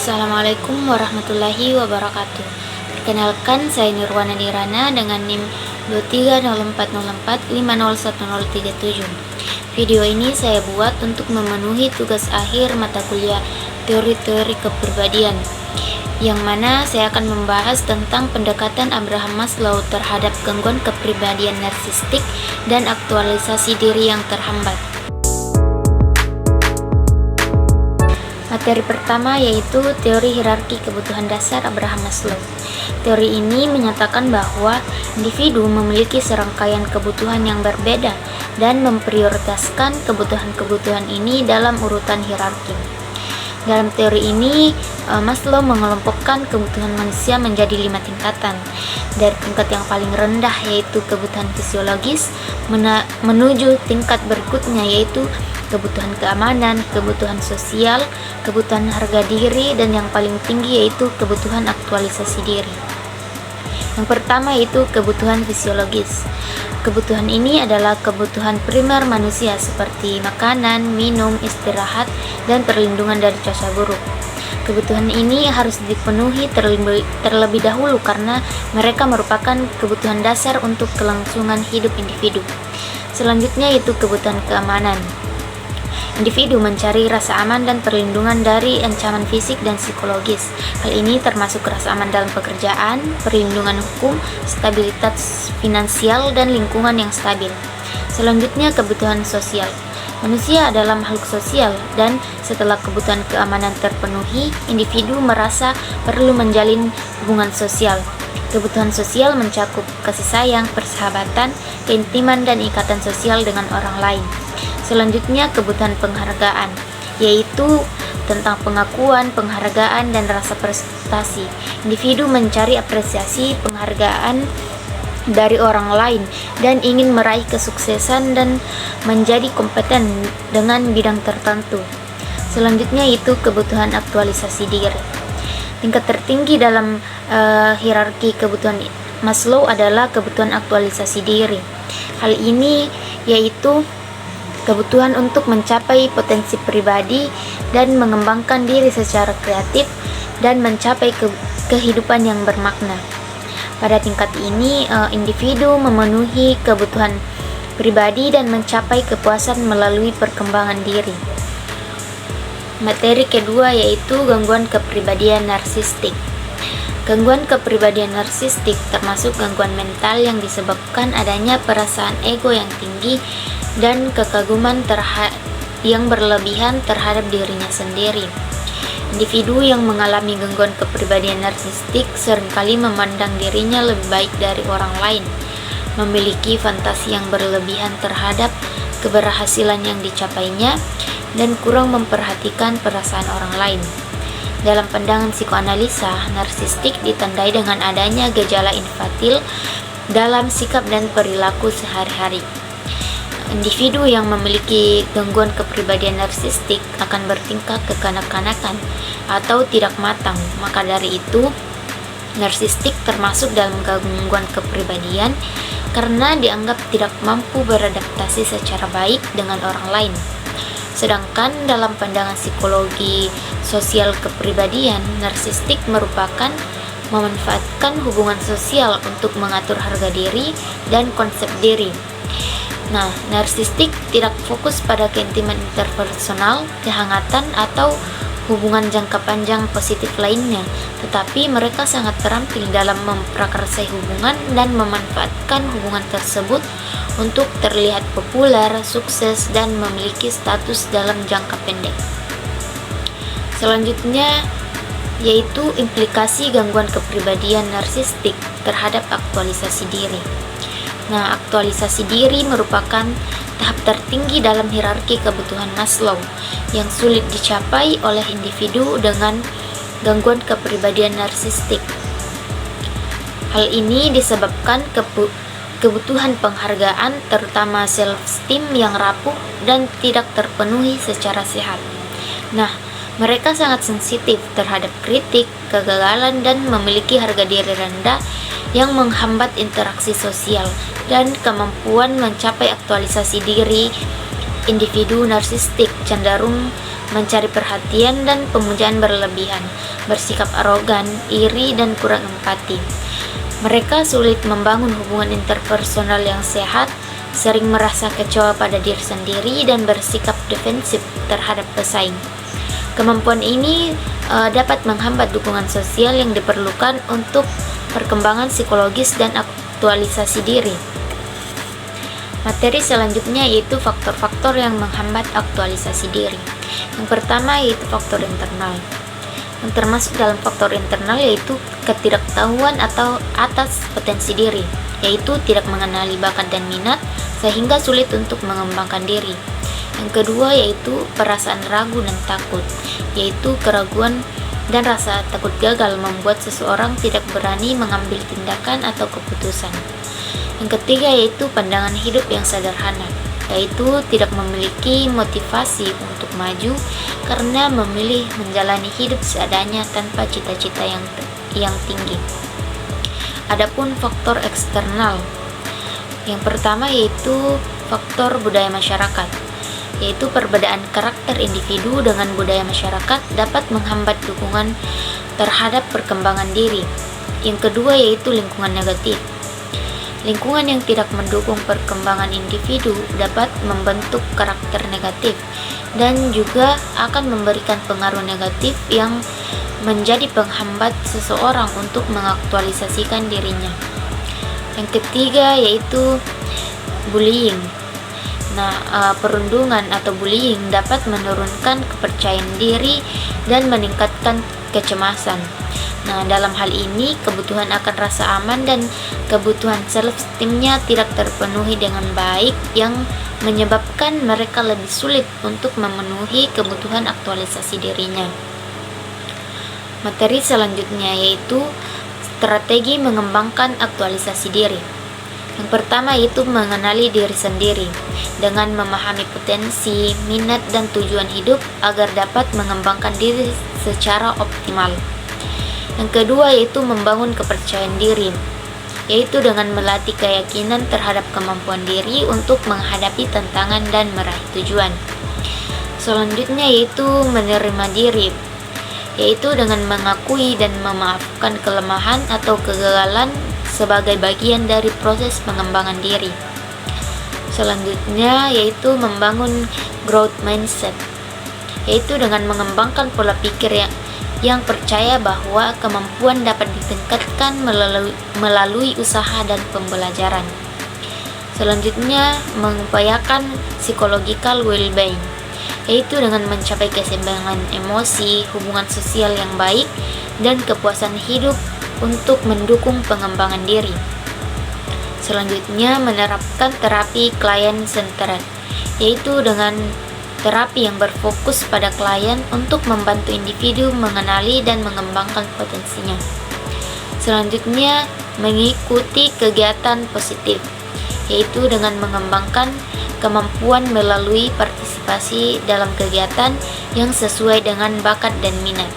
Assalamualaikum warahmatullahi wabarakatuh. Perkenalkan, saya Nirwana Nirana dengan NIM 230404501037. Video ini saya buat untuk memenuhi tugas akhir mata kuliah teori-teori kepribadian, yang mana saya akan membahas tentang pendekatan Abraham Maslow terhadap gangguan kepribadian narsistik dan aktualisasi diri yang terhambat. Materi pertama yaitu teori hierarki kebutuhan dasar Abraham Maslow. Teori ini menyatakan bahwa individu memiliki serangkaian kebutuhan yang berbeda dan memprioritaskan kebutuhan-kebutuhan ini dalam urutan hierarki. Dalam teori ini, Maslow mengelompokkan kebutuhan manusia menjadi 5 tingkatan. Dari tingkat yang paling rendah yaitu kebutuhan fisiologis menuju tingkat berikutnya yaitu kebutuhan keamanan, kebutuhan sosial, kebutuhan harga diri, dan yang paling tinggi yaitu kebutuhan aktualisasi diri. Yang pertama yaitu kebutuhan fisiologis. Kebutuhan ini adalah kebutuhan primer manusia seperti makanan, minum, istirahat, dan perlindungan dari cuaca buruk. Kebutuhan ini harus dipenuhi terlebih dahulu karena mereka merupakan kebutuhan dasar untuk kelangsungan hidup individu. Selanjutnya yaitu kebutuhan keamanan. Individu mencari rasa aman dan perlindungan dari ancaman fisik dan psikologis. Hal ini termasuk rasa aman dalam pekerjaan, perlindungan hukum, stabilitas finansial, dan lingkungan yang stabil. Selanjutnya kebutuhan sosial. Manusia adalah makhluk sosial dan setelah kebutuhan keamanan terpenuhi, individu merasa perlu menjalin hubungan sosial. Kebutuhan sosial mencakup kasih sayang, persahabatan, keintiman, dan ikatan sosial dengan orang lain. Selanjutnya kebutuhan penghargaan, yaitu tentang pengakuan, penghargaan, dan rasa prestasi. Individu mencari apresiasi, penghargaan dari orang lain dan ingin meraih kesuksesan dan menjadi kompeten dengan bidang tertentu. Selanjutnya itu kebutuhan aktualisasi diri. Tingkat tertinggi dalam hierarki kebutuhan Maslow adalah kebutuhan aktualisasi diri. Hal ini yaitu kebutuhan untuk mencapai potensi pribadi dan mengembangkan diri secara kreatif dan mencapai kehidupan yang bermakna. Pada tingkat ini, individu memenuhi kebutuhan pribadi dan mencapai kepuasan melalui perkembangan diri. Materi kedua yaitu gangguan kepribadian narsistik. Gangguan kepribadian narsistik termasuk gangguan mental yang disebabkan adanya perasaan ego yang tinggi dan kekaguman yang berlebihan terhadap dirinya sendiri. Individu yang mengalami gangguan kepribadian narsistik seringkali memandang dirinya lebih baik dari orang lain, memiliki fantasi yang berlebihan terhadap keberhasilan yang dicapainya, dan kurang memperhatikan perasaan orang lain. Dalam pandangan psikoanalisa, narsistik ditandai dengan adanya gejala infantil dalam sikap dan perilaku sehari-hari. Individu yang memiliki gangguan kepribadian narsistik akan bertingkah kekanak-kanakan atau tidak matang. Maka dari itu, narsistik termasuk dalam gangguan kepribadian karena dianggap tidak mampu beradaptasi secara baik dengan orang lain. Sedangkan dalam pandangan psikologi sosial kepribadian, narsistik merupakan memanfaatkan hubungan sosial untuk mengatur harga diri dan konsep diri. Nah, narsistik tidak fokus pada keintiman interpersonal, kehangatan, atau hubungan jangka panjang positif lainnya, tetapi mereka sangat terampil dalam memprakarsai hubungan dan memanfaatkan hubungan tersebut untuk terlihat populer, sukses, dan memiliki status dalam jangka pendek. Selanjutnya yaitu implikasi gangguan kepribadian narsistik terhadap aktualisasi diri. Nah, aktualisasi diri merupakan tahap tertinggi dalam hierarki kebutuhan Maslow yang sulit dicapai oleh individu dengan gangguan kepribadian narsistik. Hal ini disebabkan kebutuhan penghargaan, terutama self-esteem yang rapuh dan tidak terpenuhi secara sehat. Nah, mereka sangat sensitif terhadap kritik, kegagalan, dan memiliki harga diri rendah yang menghambat interaksi sosial dan kemampuan mencapai aktualisasi diri. Individu narsistik cenderung mencari perhatian dan pemujaan berlebihan, bersikap arogan, iri, dan kurang empati. Mereka sulit membangun hubungan interpersonal yang sehat, sering merasa kecewa pada diri sendiri, dan bersikap defensif terhadap pesaing. Kemampuan ini dapat menghambat dukungan sosial yang diperlukan untuk perkembangan psikologis dan aktualisasi diri. Materi selanjutnya yaitu faktor-faktor yang menghambat aktualisasi diri. Yang pertama yaitu faktor internal. Yang termasuk dalam faktor internal yaitu ketidaktahuan atau atas potensi diri, yaitu tidak mengenali bakat dan minat sehingga sulit untuk mengembangkan diri. Yang kedua yaitu perasaan ragu dan takut, yaitu keraguan dan rasa takut gagal membuat seseorang tidak berani mengambil tindakan atau keputusan. Yang ketiga yaitu pandangan hidup yang sederhana, yaitu tidak memiliki motivasi untuk maju karena memilih menjalani hidup seadanya tanpa cita-cita yang tinggi. Adapun faktor eksternal, yang pertama yaitu faktor budaya masyarakat, yaitu perbedaan karakter individu dengan budaya masyarakat dapat menghambat dukungan terhadap perkembangan diri. Yang kedua yaitu lingkungan negatif. Lingkungan yang tidak mendukung perkembangan individu dapat membentuk karakter negatif dan juga akan memberikan pengaruh negatif yang menjadi penghambat seseorang untuk mengaktualisasikan dirinya. Yang ketiga yaitu bullying. Perundungan atau bullying dapat menurunkan kepercayaan diri dan meningkatkan kecemasan. Dalam hal ini, kebutuhan akan rasa aman dan kebutuhan self-esteemnya tidak terpenuhi dengan baik yang menyebabkan mereka lebih sulit untuk memenuhi kebutuhan aktualisasi dirinya. Materi selanjutnya yaitu strategi mengembangkan aktualisasi diri. Yang pertama yaitu mengenali diri sendiri dengan memahami potensi, minat, dan tujuan hidup agar dapat mengembangkan diri secara optimal. Yang kedua yaitu membangun kepercayaan diri, yaitu dengan melatih keyakinan terhadap kemampuan diri untuk menghadapi tantangan dan meraih tujuan. Selanjutnya yaitu menerima diri, yaitu dengan mengakui dan memaafkan kelemahan atau kegagalan sebagai bagian dari proses pengembangan diri. Selanjutnya yaitu membangun growth mindset, yaitu dengan mengembangkan pola pikir yang percaya bahwa kemampuan dapat ditingkatkan melalui usaha dan pembelajaran. Selanjutnya, mengupayakan psychological well-being, yaitu dengan mencapai keseimbangan emosi, hubungan sosial yang baik, dan kepuasan hidup untuk mendukung pengembangan diri. Selanjutnya, menerapkan terapi client-centered, yaitu dengan terapi yang berfokus pada klien untuk membantu individu mengenali dan mengembangkan potensinya. Selanjutnya, mengikuti kegiatan positif, yaitu dengan mengembangkan kemampuan melalui partisipasi dalam kegiatan yang sesuai dengan bakat dan minat.